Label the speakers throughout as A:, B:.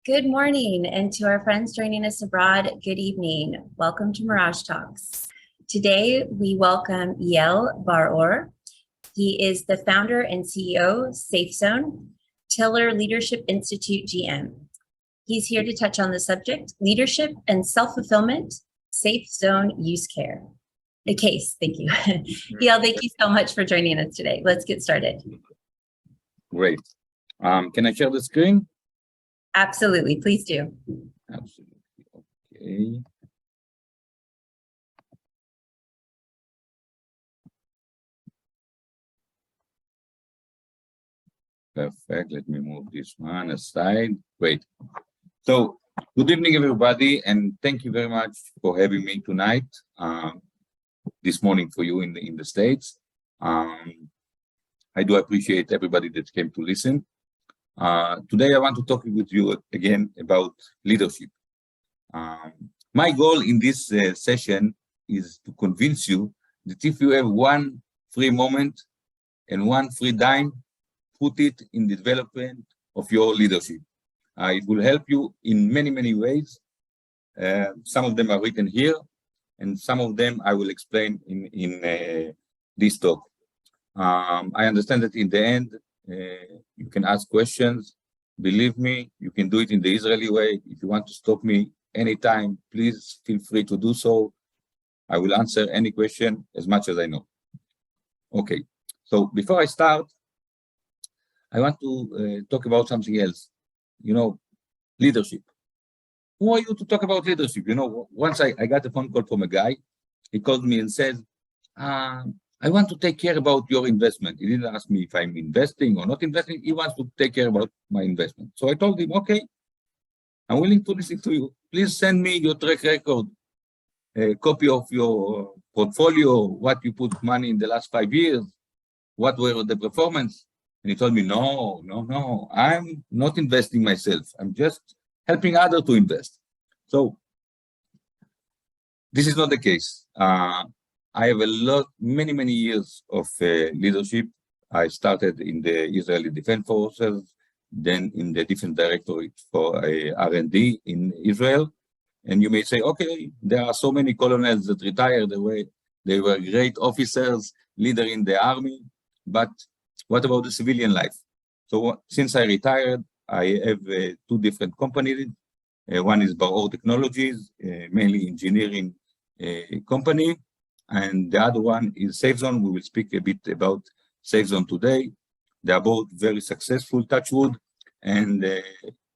A: Good morning, and to our friends joining us abroad, good evening. Welcome to Mirage Talks. Today, we welcome Eyal Bar. He is the founder and CEO, Safe Zone, Tiller Leadership Institute GM. He's here to touch on the subject, leadership and self-fulfillment, Safe Zone use care. The case, thank you. Eyal, thank you so much for joining us today. Let's get started.
B: Great. Can I share the screen?
A: Absolutely, please do.
B: Absolutely. Okay. Perfect. Let me move this one aside. Great. So, good evening, everybody, and thank you very much for having me tonight. This morning for you in the States. I do appreciate everybody that came to listen. Today, I want to talk with you again about leadership. My goal in this session is to convince you that if you have one free moment and one free dime, put it in the development of your leadership. It will help you in many, many ways. Some of them are written here, and some of them I will explain in this talk. I understand that in the end, you can ask questions. Believe me, you can do it in the Israeli way. If you want to stop me anytime, please feel free to do so. I will answer any question as much as I know. Okay, so before I start, I want to talk about something else. You know, leadership. Who are you to talk about leadership? You know, once I got a phone call from a guy. He called me and said, I want to take care about your investment. He didn't ask me if I'm investing or not investing. He wants to take care about my investment. So I told him, okay, I'm willing to listen to you. Please send me your track record, a copy of your portfolio, what you put money in the last 5 years, what were the performance. And he told me, no, I'm not investing myself. I'm just helping others to invest. So this is not the case. I have many years of leadership. I started in the Israeli Defense Forces, then in the Defense Directorate for R&D in Israel. And you may say, okay, there are so many colonels that retired away. They were great officers, leader in the army, but what about the civilian life? So since I retired, I have two different companies. One is Bar Technologies, mainly engineering company. And the other one is Safe Zone. We will speak a bit about Safe Zone today. They are both very successful, touch wood. And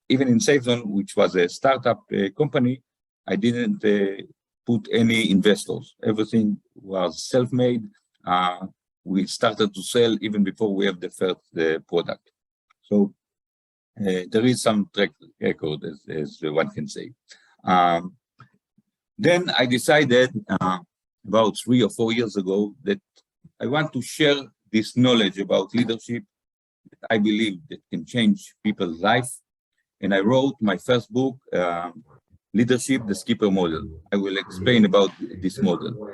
B: even in Safe Zone, which was a startup company, I didn't put any investors. Everything was self-made. We started to sell even before we have the first product. So there is some track record, as one can say. Then I decided about 3 or 4 years ago that I want to share this knowledge about leadership that I believe that can change people's life. And I wrote my first book, Leadership, the Skipper Model. I will explain about this model.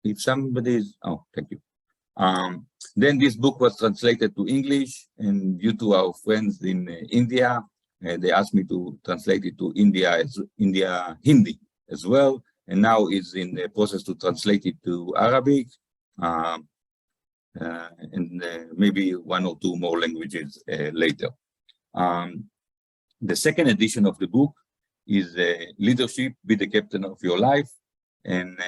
B: If somebody is, oh, thank you. Then this book was translated to English, and due to our friends in India, they asked me to translate it to India Hindi as well, and now it's in the process to translate it to Arabic, and maybe 1 or 2 more languages later. The second edition of the book is Leadership, Be the Captain of Your Life, and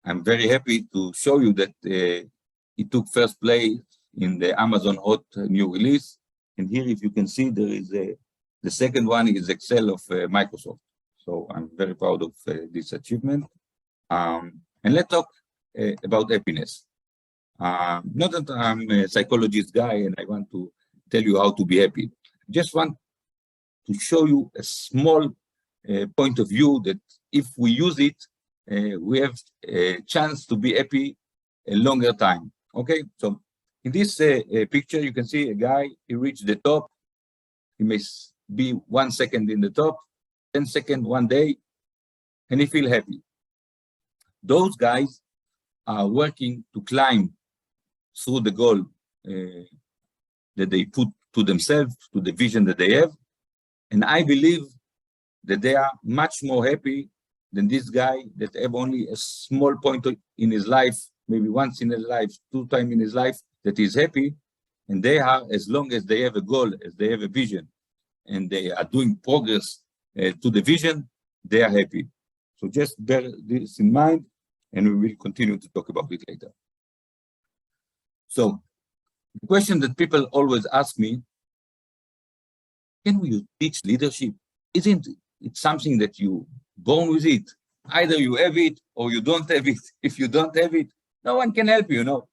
B: I'm very happy to show you that it took first place in the Amazon Hot new release. And here, if you can see, there is the second one is Excel of Microsoft. So I'm very proud of this achievement. And let's talk about happiness. Not that I'm a psychologist guy and I want to tell you how to be happy. Just want to show you a small point of view that if we use it, we have a chance to be happy a longer time. Okay, so in this picture, you can see a guy, he reached the top. He may be 1 second in the top, 10 seconds, 1 day, and he feel happy. Those guys are working to climb through the goal that they put to themselves, to the vision that they have. And I believe that they are much more happy than this guy that have only a small point in his life, maybe once in his life, 2 times in his life, that is happy. And they are, as long as they have a goal, as they have a vision, and they are doing progress to the vision, they are happy. So just bear this in mind, and we will continue to talk about it later. So the question that people always ask me, can you teach leadership? Isn't it something that you born with it? Either you have it or you don't have it. If you don't have it, no one can help you, no.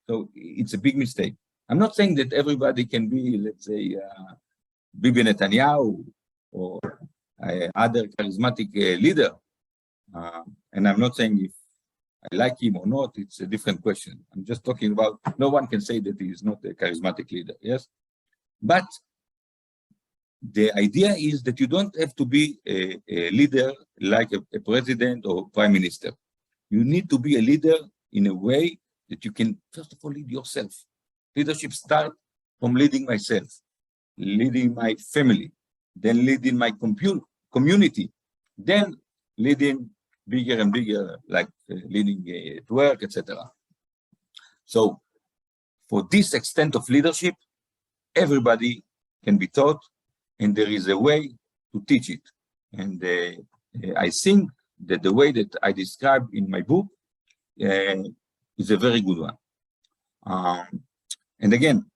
B: So it's a big mistake. I'm not saying that everybody can be, let's say, Bibi Netanyahu or other charismatic leader. And I'm not saying if I like him or not, it's a different question. I'm just talking about, no one can say that he is not a charismatic leader, yes? But the idea is that you don't have to be a leader like a president or prime minister. You need to be a leader in a way that you can, first of all, lead yourself. Leadership starts from leading myself, leading my family, then leading my community, then leading bigger and bigger, like leading at work, etc. So for this extent of leadership, everybody can be taught, and there is a way to teach it. And I think that the way that I describe in my book is a very good one. And again,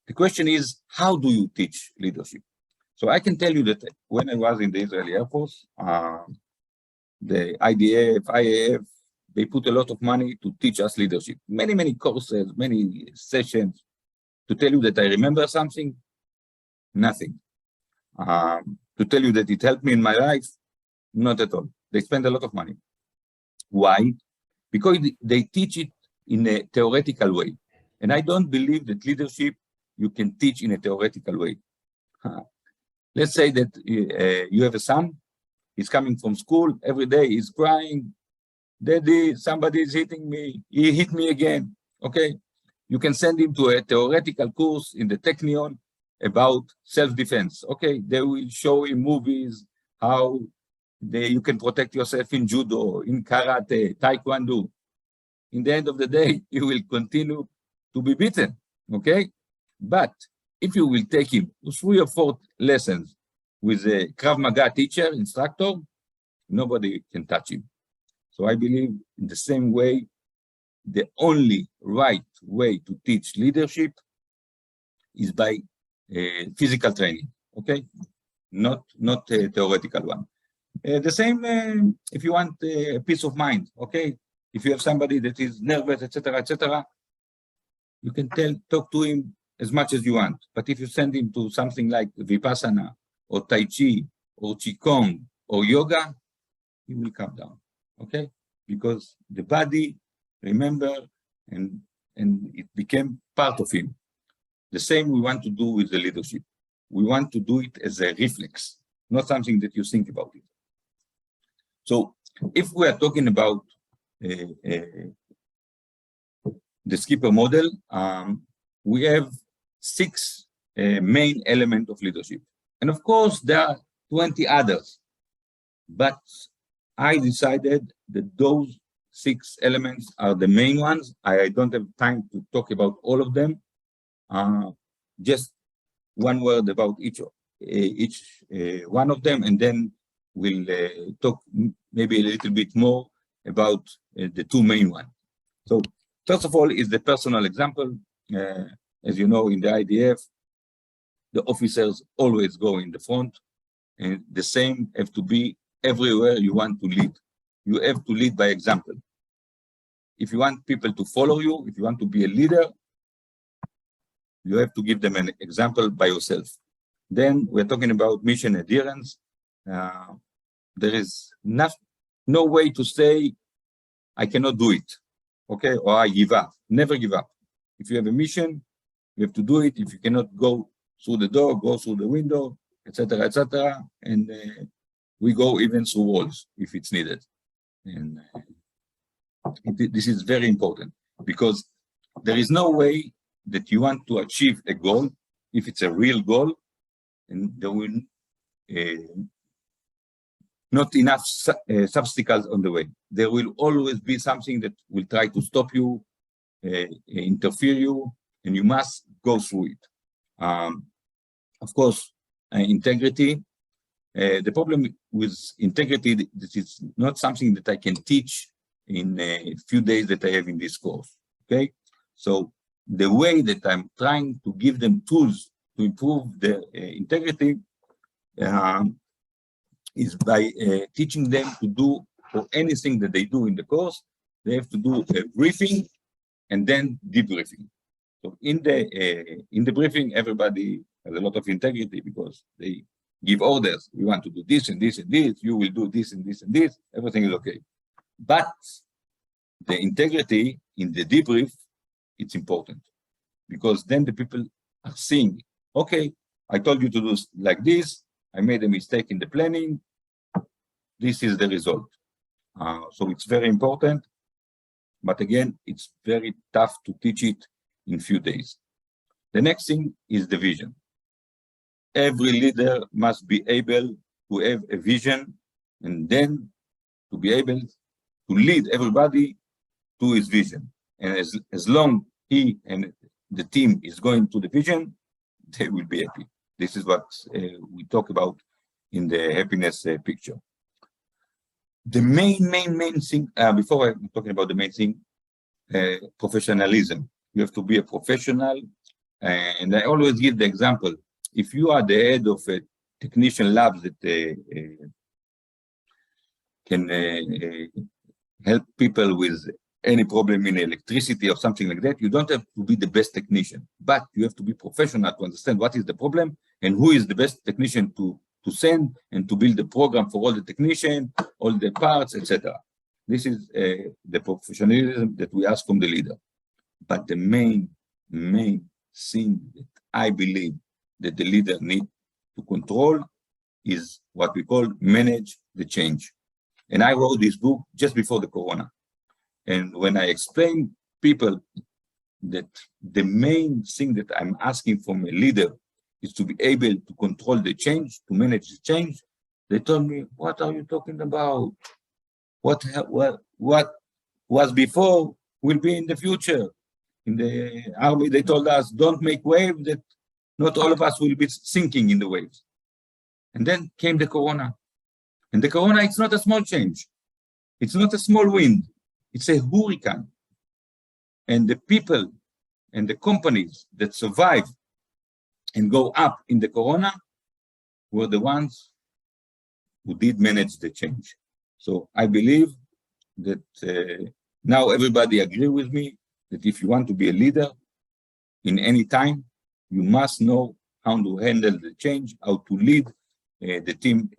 B: the question is, how do you teach leadership? So I can tell you that when I was in the Israeli Air Force, the IDF, IAF, they put a lot of money to teach us leadership. Many, many courses, many sessions. To tell you that I remember something, nothing. To tell you that it helped me in my life, not at all. They spend a lot of money. Why? Because they teach it in a theoretical way. And I don't believe that leadership you can teach in a theoretical way. Let's say that you have a son, he's coming from school, every day he's crying, Daddy, somebody is hitting me, he hit me again, okay? You can send him to a theoretical course in the Technion about self-defense, okay? They will show him movies, how you can protect yourself in judo, in karate, taekwondo. In the end of the day, you will continue to be beaten, okay? But if you will take him to 3 or 4 lessons with a Krav Maga teacher, instructor, nobody can touch him. So I believe in the same way, the only right way to teach leadership is by physical training, okay? Not a theoretical one. The same if you want a peace of mind, okay? If you have somebody that is nervous, etc., you can talk to him as much as you want. But if you send him to something like Vipassana or Tai Chi or Qigong or yoga, he will come down, okay? Because the body, remember, and it became part of him. The same we want to do with the leadership. We want to do it as a reflex, not something that you think about it. So if we are talking about the skipper model, we have 6 main elements of leadership. And of course, there are 20 others. But I decided that those 6 elements are the main ones. I don't have time to talk about all of them. Just one word about each one of them, and then we'll talk maybe a little bit more about the 2 main ones. So first of all is the personal example. As you know, in the IDF, the officers always go in the front, and the same have to be everywhere you want to lead. You have to lead by example. If you want people to follow you, if you want to be a leader, you have to give them an example by yourself. Then we're talking about mission adherence. There is no way to say, I cannot do it, okay, or I give up. Never give up. If you have a mission, you have to do it. If you cannot go through the door, go through the window, etc., and we go even through walls if it's needed. And this is very important, because there is no way that you want to achieve a goal if it's a real goal, and there will not enough obstacles on the way. There will always be something that will try to stop you, interfere you, and you must go through it. Of course, integrity. The problem with integrity, this is not something that I can teach in a few days that I have in this course, okay? So the way that I'm trying to give them tools to improve their integrity is by teaching them to do, for anything that they do in the course, they have to do a briefing and then debriefing. So in the briefing, everybody has a lot of integrity because they give orders. We want to do this and this and this. You will do this and this and this. Everything is okay. But the integrity in the debrief, it's important because then the people are seeing, okay, I told you to do like this. I made a mistake in the planning. This is the result. So it's very important. But again, it's very tough to teach it in few days. The next thing is the vision. Every leader must be able to have a vision and then to be able to lead everybody to his vision. And as long he and the team is going to the vision, they will be happy. This is what we talk about in the happiness picture. The main thing, before I'm talking about the main thing, professionalism. You have to be a professional. And I always give the example. If you are the head of a technician lab that can help people with any problem in electricity or something like that, you don't have to be the best technician, but you have to be professional to understand what is the problem and who is the best technician to send and to build the program for all the technicians, all the parts, etc. This is the professionalism that we ask from the leader. But the main thing that I believe that the leader needs to control is what we call manage the change. And I wrote this book just before the Corona. And when I explain people that the main thing that I'm asking from a leader is to be able to control the change, to manage the change, they told me, what are you talking about? What was before will be in the future. In the army, they told us, don't make waves, that not all of us will be sinking in the waves. And then came the Corona. And the Corona, it's not a small change. It's not a small wind. It's a hurricane. And the people and the companies that survive and go up in the Corona were the ones who did manage the change. So I believe that now everybody agree with me that if you want to be a leader in any time, you must know how to handle the change, how to lead the team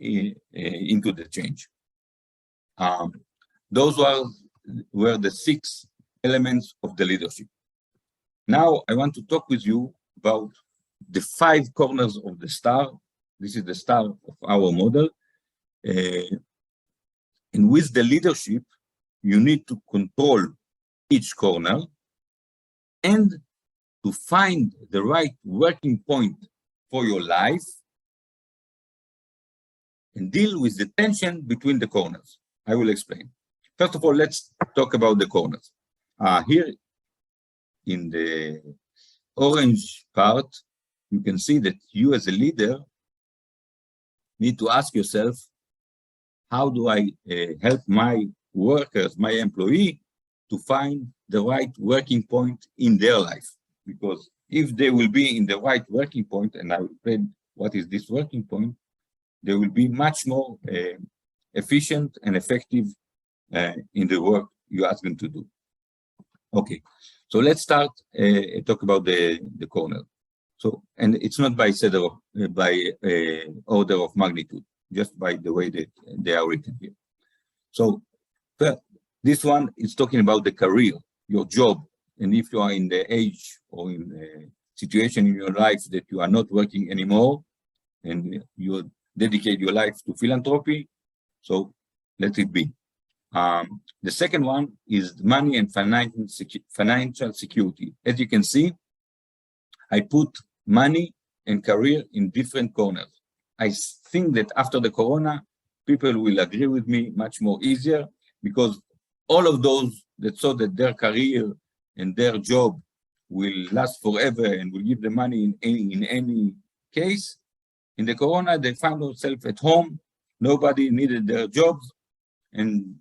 B: into the change. Those were the 6 elements of the leadership. Now I want to talk with you about the 5 corners of the star. This is the star of our model. And with the leadership, you need to control each corner and to find the right working point for your life and deal with the tension between the corners. I will explain. First of all, let's talk about the corners. Here in the orange part, you can see that you as a leader need to ask yourself, how do I help my workers, my employee, to find the right working point in their life? Because if they will be in the right working point, and I will explain what is this working point, they will be much more efficient and effective in the work you ask them to do. Okay, so let's start talk about the corner. So, and it's not by order of magnitude, just by the way that they are written here. So this one is talking about the career, your job. And if you are in the age or in a situation in your life that you are not working anymore and you dedicate your life to philanthropy, so let it be. The second one is money and financial security. As you can see, I put money and career in different corners. I think that after the corona, people will agree with me much more easier, because all of those that thought that their career and their job will last forever and will give them money in any case, in the corona, they found themselves at home, nobody needed their jobs, and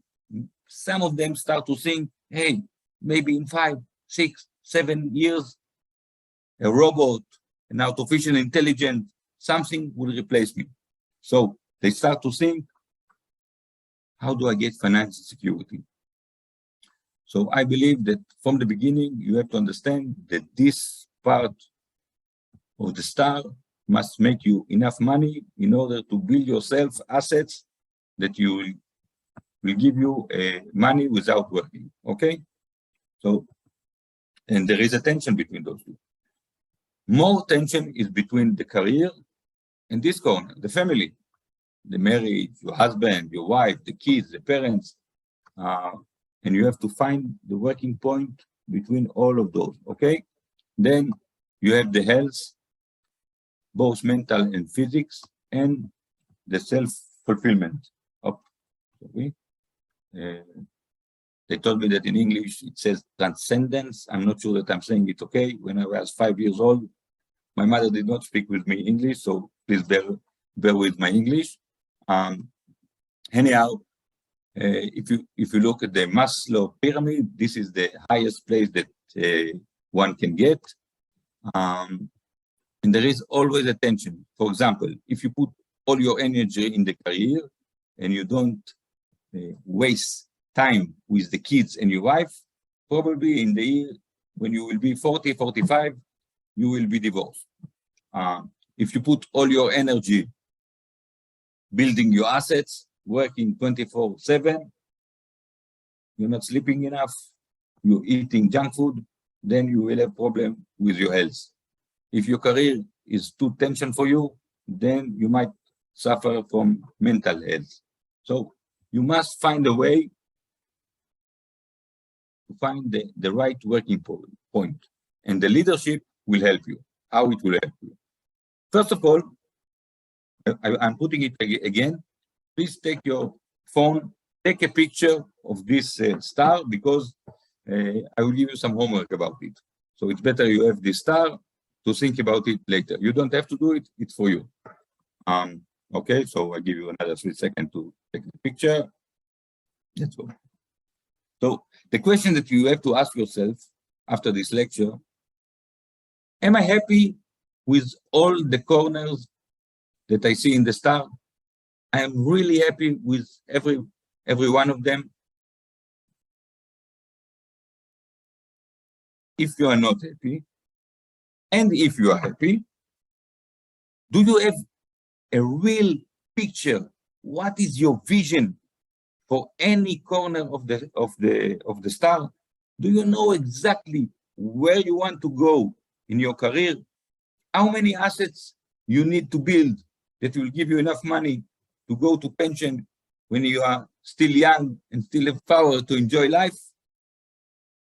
B: some of them start to think, hey, maybe in 5, 6, 7 years, a robot, an artificial intelligence, something will replace me. So they start to think, how do I get financial security? So I believe that from the beginning, you have to understand that this part of the star must make you enough money in order to build yourself assets that will give you money without working, okay? So, and there is a tension between those two. More tension is between the career and this corner, the family, the marriage, your husband, your wife, the kids, the parents, and you have to find the working point between all of those, okay? Then you have the health, both mental and physics, and the self-fulfillment. Okay? They told me that in English it says transcendence. I'm not sure that I'm saying it okay. When I was 5 years old, my mother did not speak with me English, so please bear with my English. Anyhow, if you look at the Maslow pyramid, this is the highest place that one can get. And there is always a tension. For example, if you put all your energy in the career and you don't waste time with the kids and your wife, probably in the year when you will be 40, 45, you will be divorced. If you put all your energy building your assets, working 24/7, you're not sleeping enough, you're eating junk food, then you will have problem with your health. If your career is too tension for you, then you might suffer from mental health. So you must find a way to find the right working point. And the leadership will help you. How it will help you? First of all, I'm putting it again, please take your phone, take a picture of this star, because I will give you some homework about it. So it's better you have this star to think about it later. You don't have to do it, it's for you. Okay, so I give you another 3 seconds to take the picture. Let's go. So the question that you have to ask yourself after this lecture, am I happy with all the corners that I see in the star? I am really happy with every one of them. If you are not happy, and if you are happy, do you have a real picture? What is your vision for any corner of the star? Do you know exactly where you want to go in your career? How many assets you need to build that will give you enough money to go to pension when you are still young and still have power to enjoy life?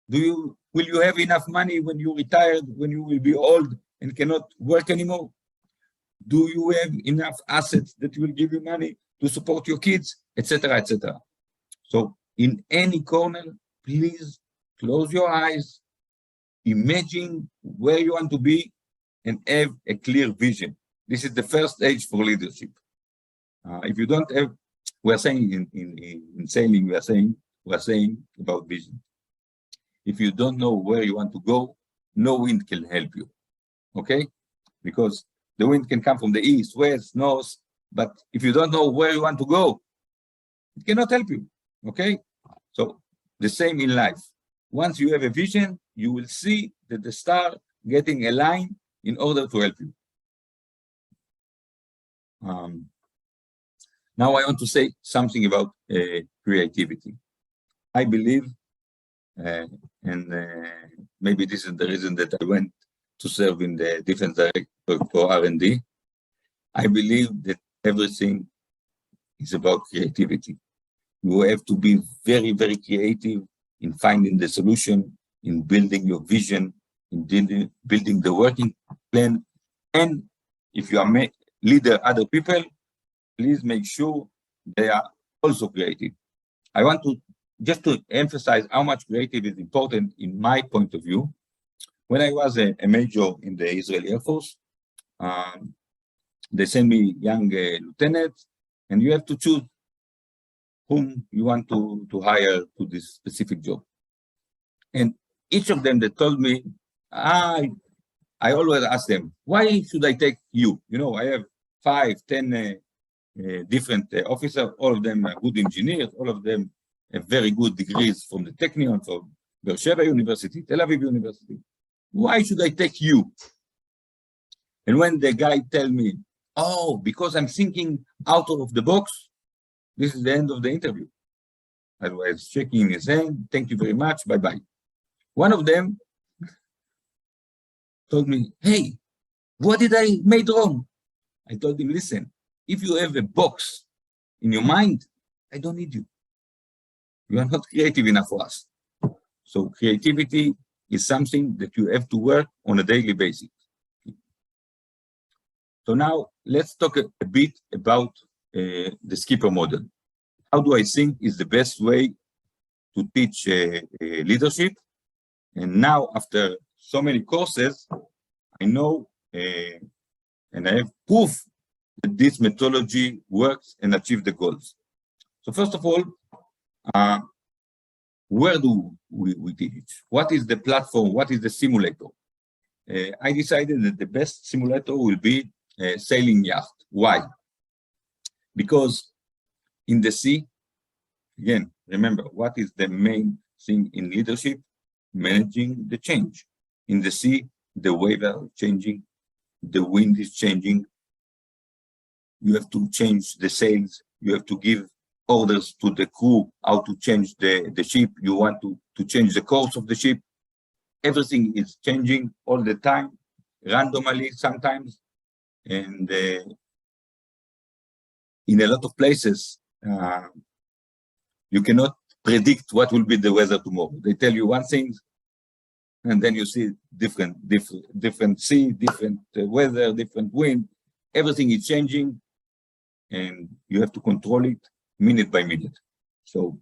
B: Will you have enough money when you retired, when you will be old and cannot work anymore? Do you have enough assets that will give you money to support your kids, etc., etc.? So in any corner, please close your eyes, imagine where you want to be, and have a clear vision. This is the first stage for leadership. If you don't have, we're saying in sailing, we're saying about vision. If you don't know where you want to go, no wind can help you, okay? Because the wind can come from the east, west, north, but if you don't know where you want to go, it cannot help you, okay? So the same in life. Once you have a vision, you will see that the star getting aligned in order to help you. Now I want to say something about creativity. I believe, and maybe this is the reason that I went to serve in the Defense Director for R&D. I believe that everything is about creativity. You have to be very, very creative in finding the solution, in building your vision, in building the working plan, and if you are leader other people, please make sure they are also creative. I want to just to emphasize how much creative is important in my point of view. When I was a major in the Israeli Air Force, they sent me young lieutenants, and you have to choose whom you want to hire to this specific job. And each of them, they told me, I always ask them, why should I take you? You know, I have 5, 10 different officers, all of them are good engineers, all of them have very good degrees from the Technion, from Beersheba University, Tel Aviv University. Why should I take you? And when the guy tell me, oh, because I'm thinking out of the box, this is the end of the interview. I was shaking his hand, thank you very much, bye-bye. One of them told me, hey, what did I made wrong? I told him, listen, if you have a box in your mind, I don't need you. You are not creative enough for us. So creativity is something that you have to work on a daily basis. So now let's talk a bit about the skipper model. How do I think is the best way to teach leadership? And now, after so many courses, I know and I have proof that this methodology works and achieves the goals. So first of all, where do we teach? What is the platform? What is the simulator? I decided that the best simulator will be a sailing yacht. Why? Because in the sea, again, remember, what is the main thing in leadership? Managing the change. In the sea, the waves are changing, the wind is changing. You have to change the sails. You have to give orders to the crew how to change the ship. You want to change the course of the ship. Everything is changing all the time, randomly sometimes. And in a lot of places, you cannot predict what will be the weather tomorrow. They tell you one thing, and then you see different sea, different weather, different wind. Everything is changing, and you have to control it minute by minute. So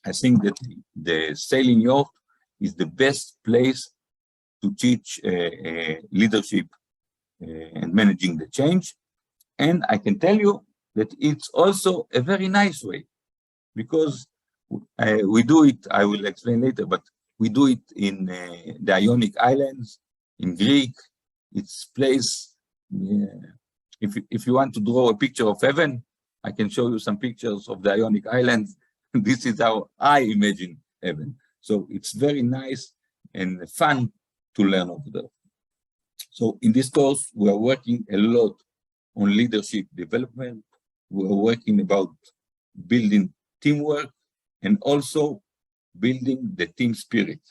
B: I think that the sailing yacht is the best place to teach leadership and managing the change. And I can tell you that it's also a very nice way, because we do it, I will explain later, but we do it in the Ionic Islands, in Greek. It's place, if you want to draw a picture of heaven, I can show you some pictures of the Ionic Islands. This is how I imagine heaven. So it's very nice and fun to learn over there. So in this course, we are working a lot on leadership development. We are working about building teamwork and also building the team spirit.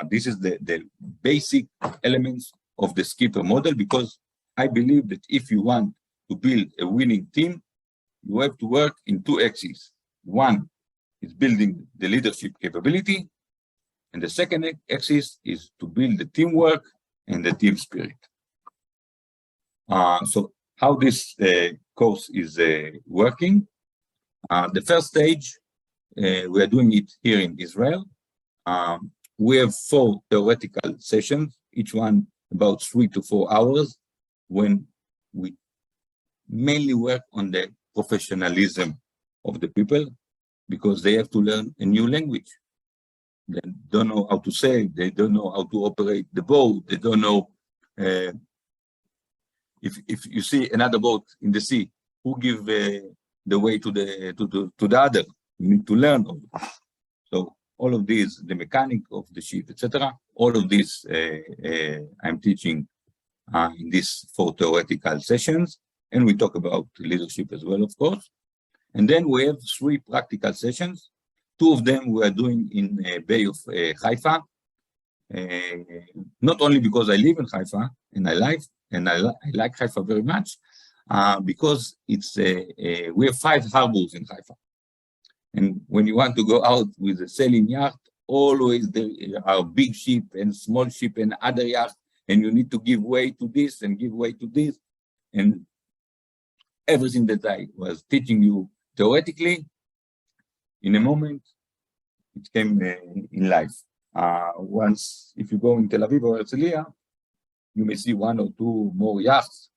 B: This is the basic elements of the skipper model, because I believe that if you want to build a winning team, you have to work in 2 axes. One is building the leadership capability, and the second axis is to build the teamwork and the team spirit. So how this course is working? The first stage, we are doing it here in Israel. We have 4 theoretical sessions, each one about 3 to 4 hours, when we mainly work on the professionalism of the people, because they have to learn a new language. They don't know how to sail, they don't know how to operate the boat, they don't know, if you see another boat in the sea, who give the way to the other? You need to learn all of this. So all of these, the mechanic of the ship, etc., all of this I'm teaching in these 4 theoretical sessions, and we talk about leadership as well, of course. And then we have 3 practical sessions. 2 of them we are doing in Bay of Haifa, not only because I live in Haifa and I like Haifa very much, because it's we have 5 harbors in Haifa. And when you want to go out with a sailing yacht, always there are big ship and small ship and other yachts, and you need to give way to this and give way to this. And everything that I was teaching you theoretically, in a moment, it came in life. Once, if you go in Tel Aviv or Herzliya, you may see one or two more yachts,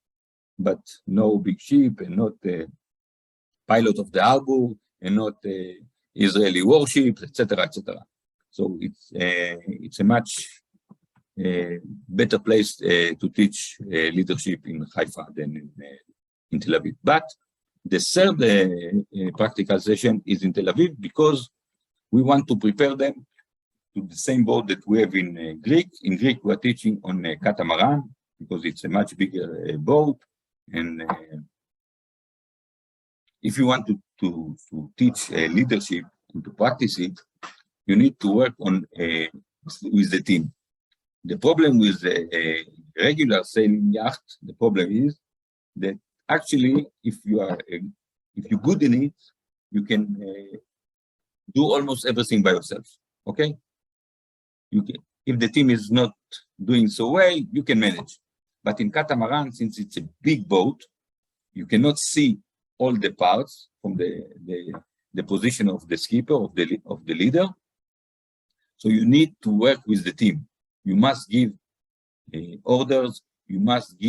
B: but no big ship and not pilot of the Arbor and not Israeli warships, etc., etc. So it's a much better place to teach leadership in Haifa than in Tel Aviv. But the third practical session is in Tel Aviv because we want to prepare them to the same boat that we have in Greek. In Greek, we are teaching on catamaran because it's a much bigger boat. And if you want to teach leadership and to practice it, you need to work on with the team. The problem with a regular sailing yacht, the problem is that actually, if you're good in it, you can do almost everything by yourself. Okay, if the team is not doing so well, you can manage. But in catamaran, since it's a big boat, you cannot see all the parts from the position of the skipper, of the leader. So you need to work with the team. You must give orders. You must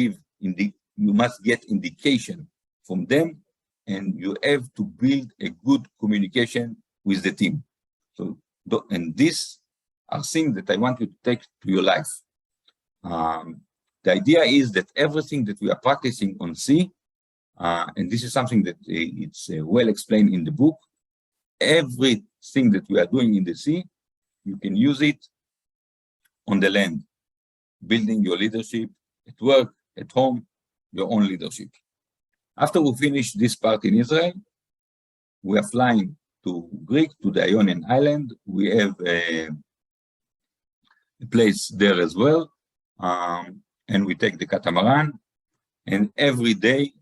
B: get indication from them, and you have to build a good communication with the team. So, and these are things that I want you to take to your life. The idea is that everything that we are practicing on sea, and this is something that it's well explained in the book, everything that we are doing in the sea, you can use it on the land, building your leadership at work, at home, your own leadership. After we finish this part in Israel, we are flying to Greek, to the Ionian Island. We have a place there as well. And we take the catamaran, and every day,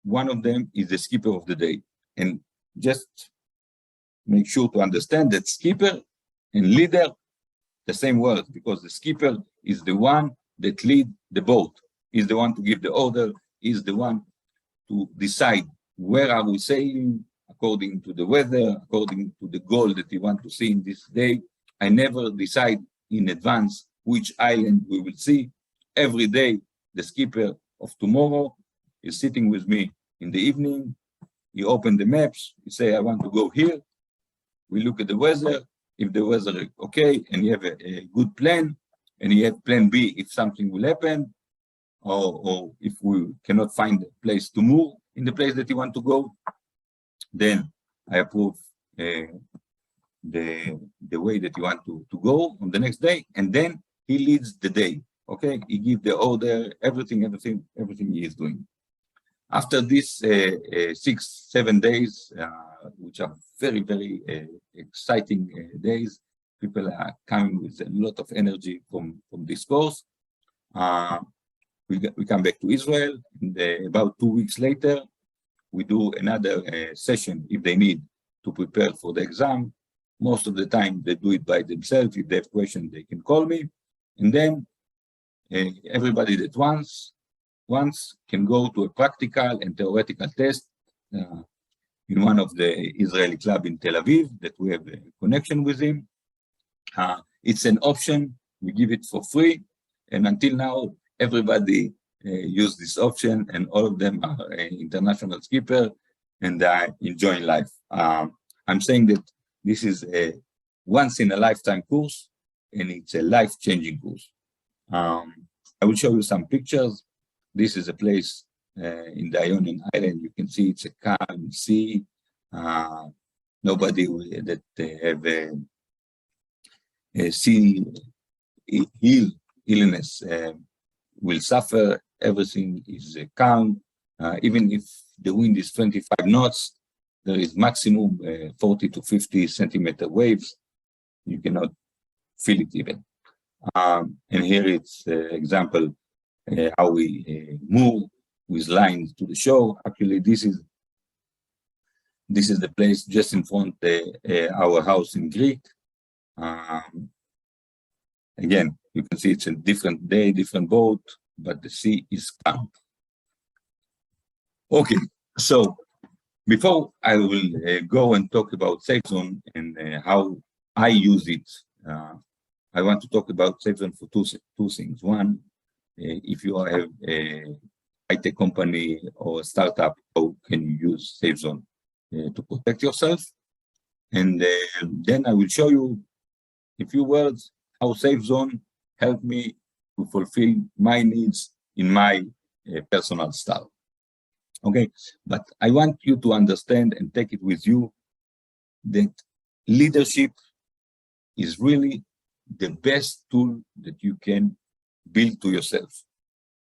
B: one of them is the skipper of the day. And just make sure to understand that skipper and leader, the same word, because the skipper is the one that lead the boat, is the one to give the order, is the one to decide where are we sailing, according to the weather, according to the goal that you want to see in this day. I never decide in advance which island we will see. Every day, the skipper of tomorrow is sitting with me in the evening. You open the maps, you say, I want to go here. We look at the weather. If the weather is okay, and you have a good plan, and you have plan B if something will happen, or if we cannot find a place to move in the place that you want to go, then I approve the way that you want to go on the next day, and then he leads the day. Okay, he gives the order, everything he is doing. After these 6-7 days, which are very, very exciting days, people are coming with a lot of energy from this course. We come back to Israel, and about 2 weeks later, we do another session if they need to prepare for the exam. Most of the time, they do it by themselves. If they have questions, they can call me. And then everybody that wants can go to a practical and theoretical test in one of the Israeli club in Tel Aviv that we have a connection with him. It's an option. We give it for free. And until now, everybody use this option, and all of them are international skipper and are enjoying life. I'm saying that this is a once in a lifetime course, and it's a life-changing course. I will show you some pictures. This is a place in the Ionian Island. You can see it's a calm sea. Nobody that have a sea illness will suffer. Everything is calm. Even if the wind is 25 knots, there is maximum 40 to 50 centimeter waves. You cannot feel it even. And here it's example how we move with lines to the shore. Actually, this is the place just in front our house in Greek. Again, you can see it's a different day, different boat, but the sea is calm. Okay, so before I will go and talk about SafeZone and how I use it, I want to talk about SafeZone for two things. One, if you have a high-tech company or a startup, how can you use SafeZone to protect yourself? And then I will show you, in few words, how SafeZone helped me to fulfill my needs in my personal style. Okay, but I want you to understand and take it with you that leadership is really the best tool that you can build to yourself.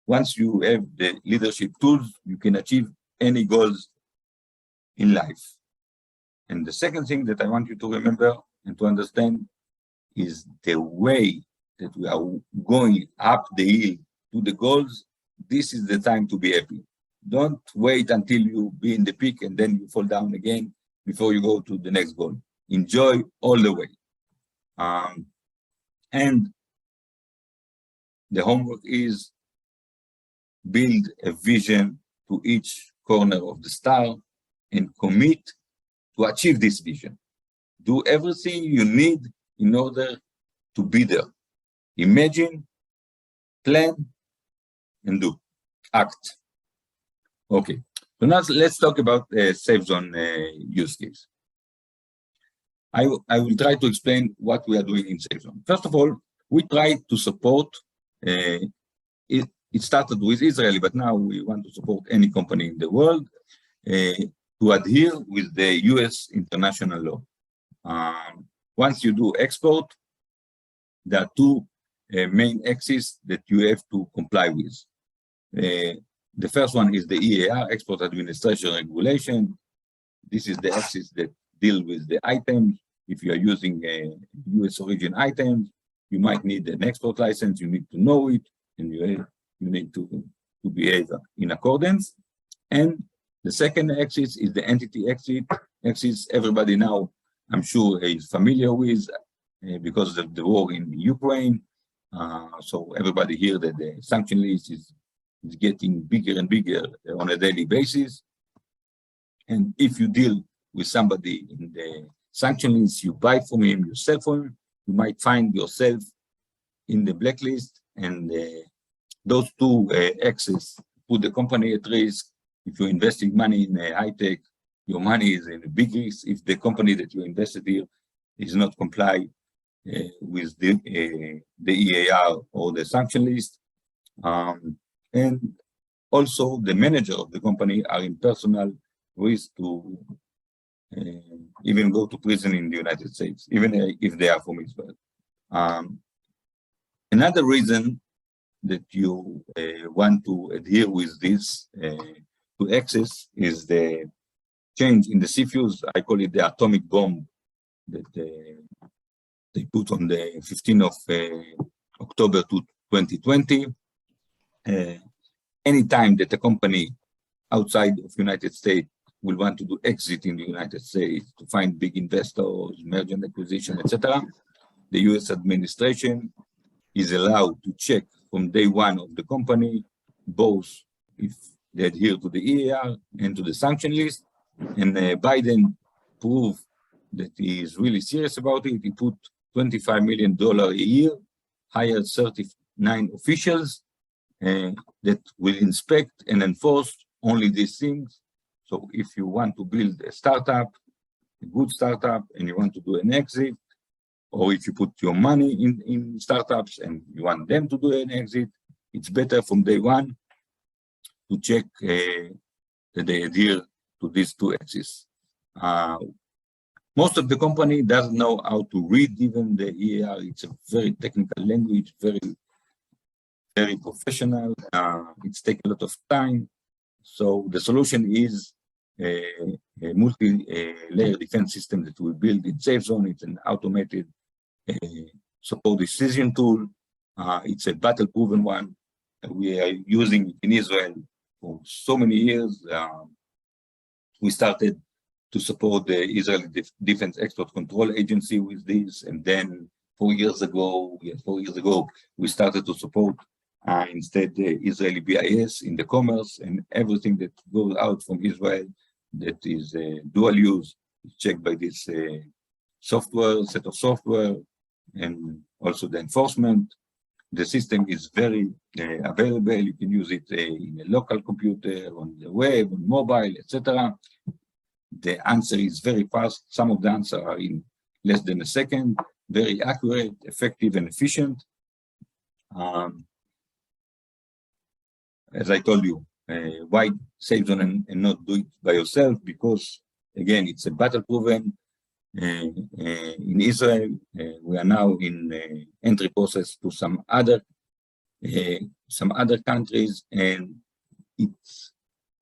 B: Once you have the leadership tools, you can achieve any goals in life. And the second thing that I want you to remember and to understand is the way that we are going up the hill to the goals. This is the time to be happy. Don't wait until you be in the peak and then you fall down again before you go to the next goal. Enjoy all the way. And the homework is build a vision to each corner of the star and commit to achieve this vision. Do everything you need in order to be there. Imagine, plan, and do. Act. Okay, so now let's talk about SafeZone use case. I will try to explain what we are doing in SafeZone. First of all, we try to support, it started with Israeli, but now we want to support any company in the world to adhere with the US international law. Once you do export, there are two main axes that you have to comply with. The first one is the EAR, Export Administration Regulation. This is the axis that deal with the items. If you are using US origin items, you might need an export license, you need to know it, and you need to behave in accordance. And the second axis is the entity axis. Everybody now, I'm sure, is familiar with because of the war in Ukraine. So everybody here that the sanction list is getting bigger and bigger on a daily basis. And if you deal with somebody in the sanction list, you buy from him, you sell from him, you might find yourself in the blacklist. And those two axes put the company at risk. If you're investing money in high tech, your money is in a big risk. If the company that you invested here is not comply with the EAR or the sanction list. And also the manager of the company are in personal risk to even go to prison in the United States, even if they are from Israel. Another reason that you want to adhere with this to access is the change in the CFIUS. I call it the atomic bomb that they put on the 15th of October 2020. Anytime that a company outside of United States will want to do exit in the United States to find big investors, merger and acquisition, etc., the US administration is allowed to check from day one of the company, both if they adhere to the EAR and to the sanction list. And Biden proved that he is really serious about it. He put $25 million a year, hired 39 officials that will inspect and enforce only these things. So if you want to build a startup, a good startup, and you want to do an exit, or if you put your money in startups and you want them to do an exit, it's better from day one to check that they adhere to these two axes. Most of the company doesn't know how to read even the EAR. It's a very technical language, very professional. It's taking a lot of time. So the solution is a multi-layer defense system that we build in SafeZone. It's an automated support decision tool. It's a battle-proven one. We are using it in Israel for so many years. We started to support the Israeli Defense Export Control Agency with this, and then 4 years ago, we started to support instead the Israeli BIS in the commerce, and everything that goes out from Israel that is dual use is checked by this set of software, and also the enforcement. The system is very available. You can use it in a local computer, on the web, on mobile, etc. The answer is very fast. Some of the answers are in less than a second, very accurate, effective, and efficient. As I told you, why SafeZone and not do it by yourself? Because again, it's a battle-proven. In Israel, we are now in entry process to some other countries, and it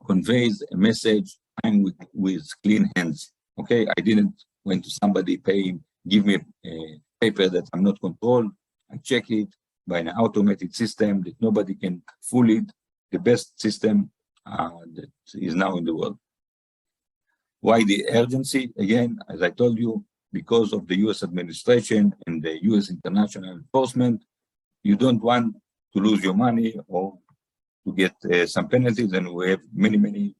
B: conveys a message: I'm with clean hands. Okay, I didn't went to somebody, pay him, give me a paper that I'm not controlled. I check it by an automated system that nobody can fool it. The best system that is now in the world. Why the urgency? Again, as I told you, because of the US administration and the US international enforcement, you don't want to lose your money or to get some penalties, and we have many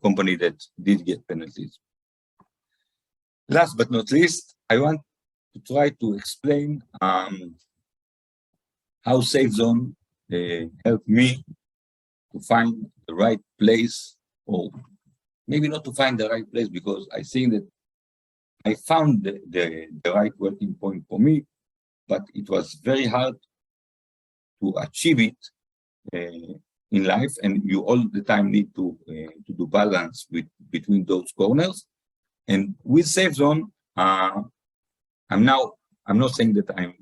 B: companies that did get penalties. Last but not least, I want to try to explain how SafeZone helped me to find the right place, or maybe not to find the right place, because I think that I found the right working point for me, but it was very hard to achieve it in life, and you all the time need to do balance between those corners. And with SafeZone, I'm not saying that I'm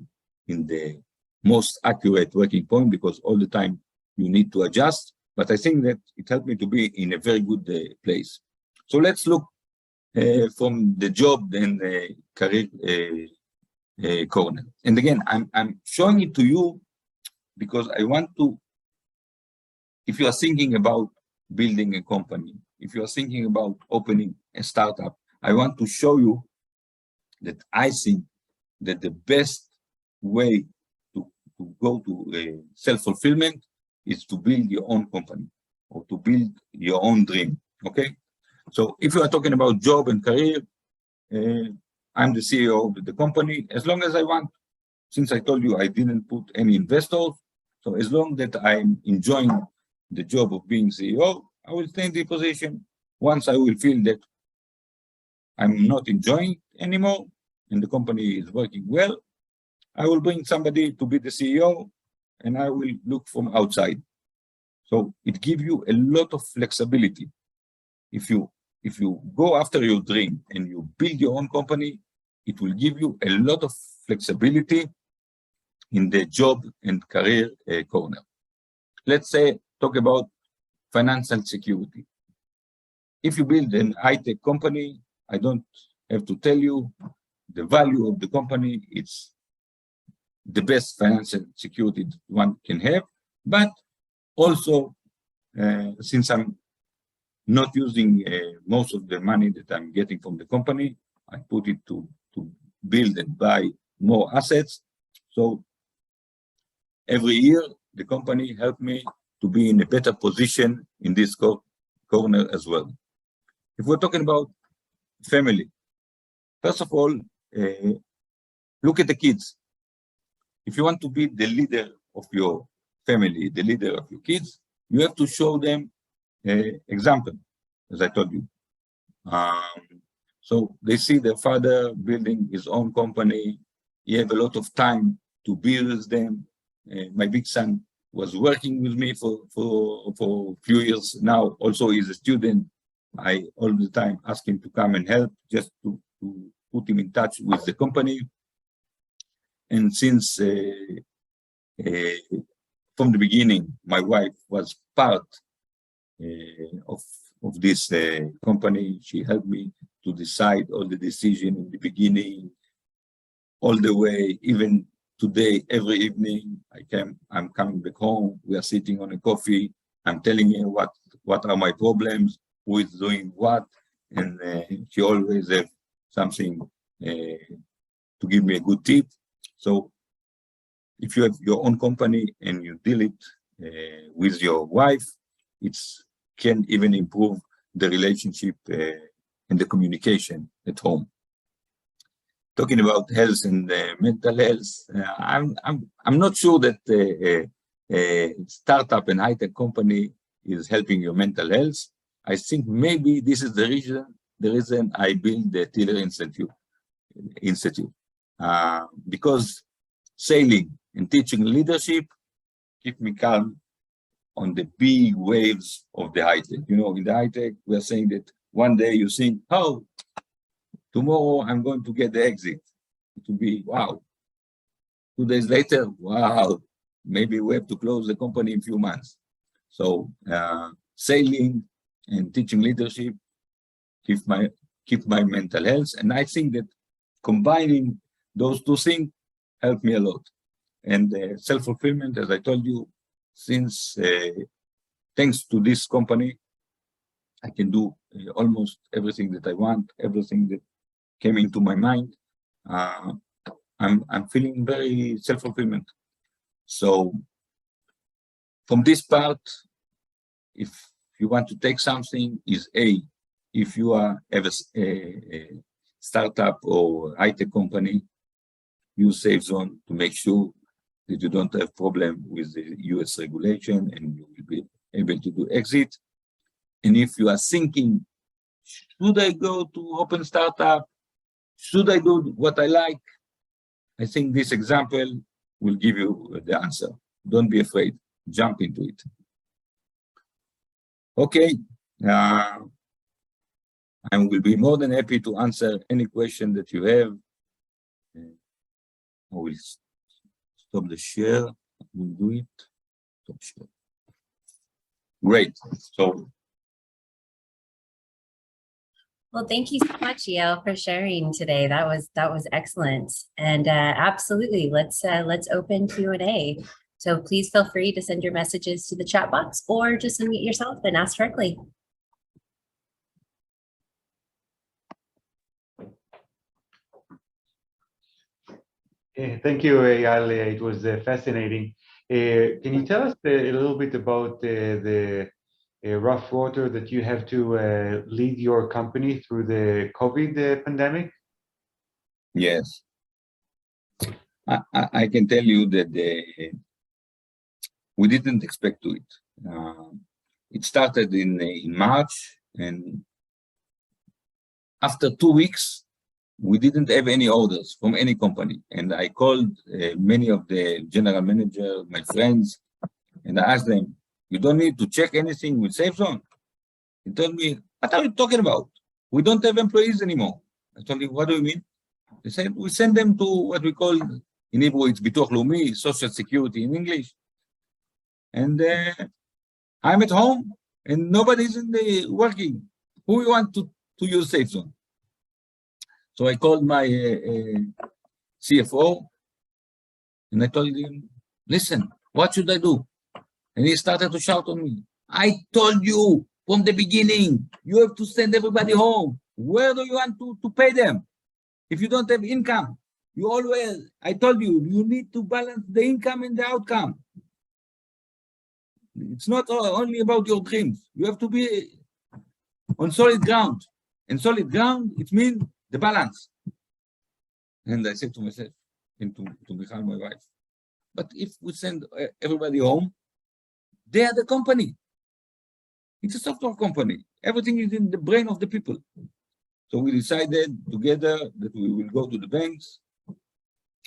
B: in the most accurate working point, because all the time you need to adjust, but I think that it helped me to be in a very good place. So let's look from the job and the career corner. And again, I'm showing it to you because I want to, if you are thinking about building a company, if you are thinking about opening a startup, I want to show you that I think that the best way to go to self-fulfillment is to build your own company or to build your own dream, okay? So if you are talking about job and career, I'm the CEO of the company as long as I want. Since I told you I didn't put any investors, so as long that I'm enjoying the job of being CEO, I will stay in the position. Once I will feel that I'm not enjoying anymore and the company is working well, I will bring somebody to be the CEO and I will look from outside. So it gives you a lot of flexibility. If you go after your dream and you build your own company, it will give you a lot of flexibility in the job and career corner. Let's say, talk about financial security. If you build an high-tech company, I don't have to tell you the value of the company. It's the best financial security one can have, but also since I'm not using most of the money that I'm getting from the company, I put it to build and buy more assets. So every year, the company helped me to be in a better position in this corner as well. If we're talking about family, first of all, look at the kids. If you want to be the leader of your family, the leader of your kids, you have to show them example, as I told you. So they see their father building his own company. He have a lot of time to be with them. My big son was working with me for a few years now. Also, he's a student. I all the time ask him to come and help, just to put him in touch with the company. And since from the beginning, my wife was part of this company. She helped me to decide all the decision in the beginning, all the way, even today, every evening, I'm coming back home, we are sitting on a coffee, I'm telling her what are my problems, who is doing what, and she always have something to give me a good tip. So if you have your own company and you deal it with your wife, it can even improve the relationship and the communication at home. Talking about health and mental health, I'm not sure that a startup and high-tech company is helping your mental health. I think maybe this is the reason I built the Tiller Institute. Because sailing and teaching leadership keep me calm on the big waves of the high-tech. You know, in the high-tech, we are saying that one day you think, oh, tomorrow I'm going to get the exit. It will be, wow. 2 days later, wow, maybe we have to close the company in a few months. So sailing and teaching leadership keep my mental health. And I think that combining those two things help me a lot. And self-fulfillment, as I told you, since thanks to this company, I can do almost everything that I want, everything that came into my mind. I'm feeling very self-fulfillment. So from this part, if you want to take something, is if you have a startup or high-tech company, use SafeZone to make sure that you don't have problem with the US regulation and you will be able to do exit. And if you are thinking, should I go to open startup? Should I do what I like? I think this example will give you the answer. Don't be afraid, jump into it. Okay, I will be more than happy to answer any question that you have. I will stop the share, we'll do it. Stop share. Great, so.
A: Well, thank you so much, Eyal, for sharing today. That was excellent, and absolutely, let's open Q&A. So please feel free to send your messages to the chat box or just unmute yourself and ask directly.
C: Thank you, Eyal. It was fascinating. Can you tell us a little bit about the rough water that you have to lead your company through the COVID pandemic?
B: Yes. I can tell you that we didn't expect to it. It started in March, and after 2 weeks, we didn't have any orders from any company. And I called many of the general managers, my friends, and I asked them, you don't need to check anything with SafeZone? He told me, what are you talking about? We don't have employees anymore. I told him, what do you mean? They said, we send them to what we call, in Hebrew, it's Bituach Leumi, Social Security in English. And I'm at home, and nobody's in the working. Who you want to use SafeZone? So I called my CFO, and I told him, listen, what should I do? And he started to shout on me. I told you from the beginning, you have to send everybody home. Where do you want to pay them? If you don't have income, I told you, you need to balance the income and the outcome. It's not only about your dreams. You have to be on solid ground. And solid ground, it means the balance. And I said to myself, and to Michal, my wife, but if we send everybody home, they are the company. It's a software company. Everything is in the brain of the people. So we decided together that we will go to the banks.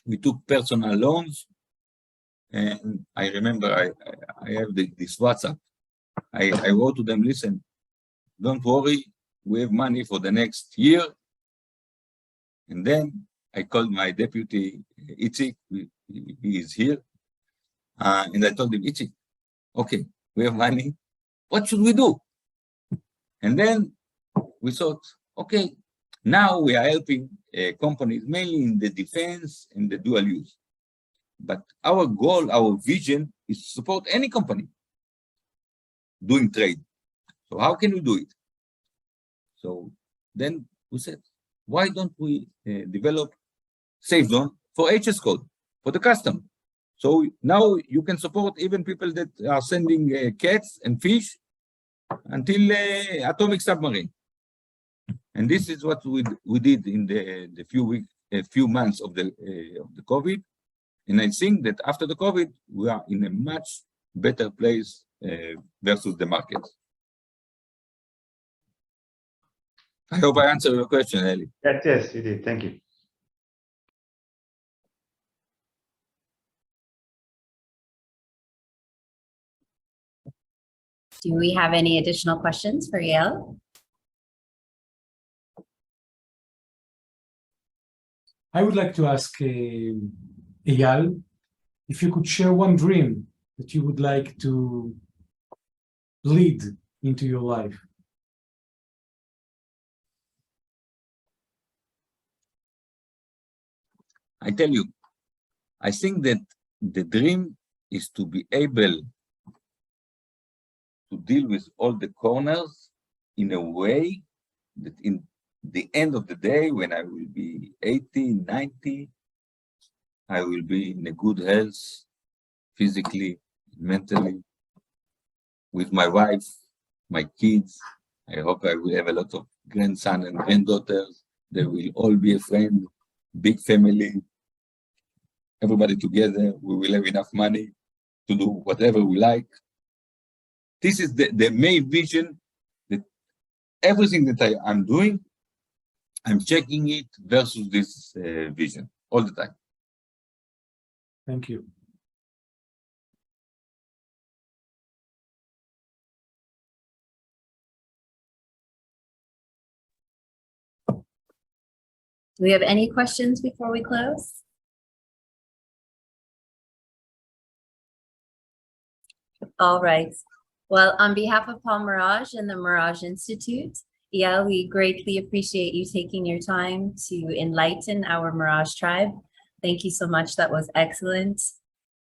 B: We took personal loans. And I remember I have this WhatsApp. I wrote to them, listen, don't worry, we have money for the next year. And then I called my deputy, Itzik, he is here. And I told him, Itzik, okay, we have money. What should we do? And then we thought, okay, now we are helping companies mainly in the defense and the dual use. But our goal, our vision is to support any company doing trade. So how can we do it? So then we said, why don't we develop SafeZone for HS code, for the customer? So now you can support even people that are sending cats and fish until atomic submarine. And this is what we did in the few months of the COVID. And I think that after the COVID, we are in a much better place versus the market. I hope I answered your question, Eli.
C: Yes, you did. Thank you.
A: Do we have any additional questions for Eyal?
D: I would like to ask Eyal if you could share one dream that you would like to lead into your life.
B: I tell you, I think that the dream is to be able to deal with all the corners in a way that in the end of the day, when I will be 80, 90, I will be in a good health, physically, mentally, with my wife, my kids. I hope I will have a lot of grandsons and granddaughters. They will all be a friend, big family, everybody together. We will have enough money to do whatever we like. This is the main vision, that everything that I'm doing, I'm checking it versus this vision all the time.
D: Thank you.
A: Do we have any questions before we close? All right. Well, on behalf of Paul Mirage and the Mirage Institute, Eyal, we greatly appreciate you taking your time to enlighten our Mirage tribe. Thank you so much. That was excellent.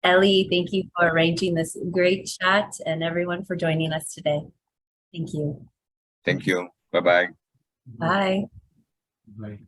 A: Ellie, thank you for arranging this great chat, and everyone for joining us today. Thank you.
B: Thank you. Bye-bye.
A: Bye.
D: Bye.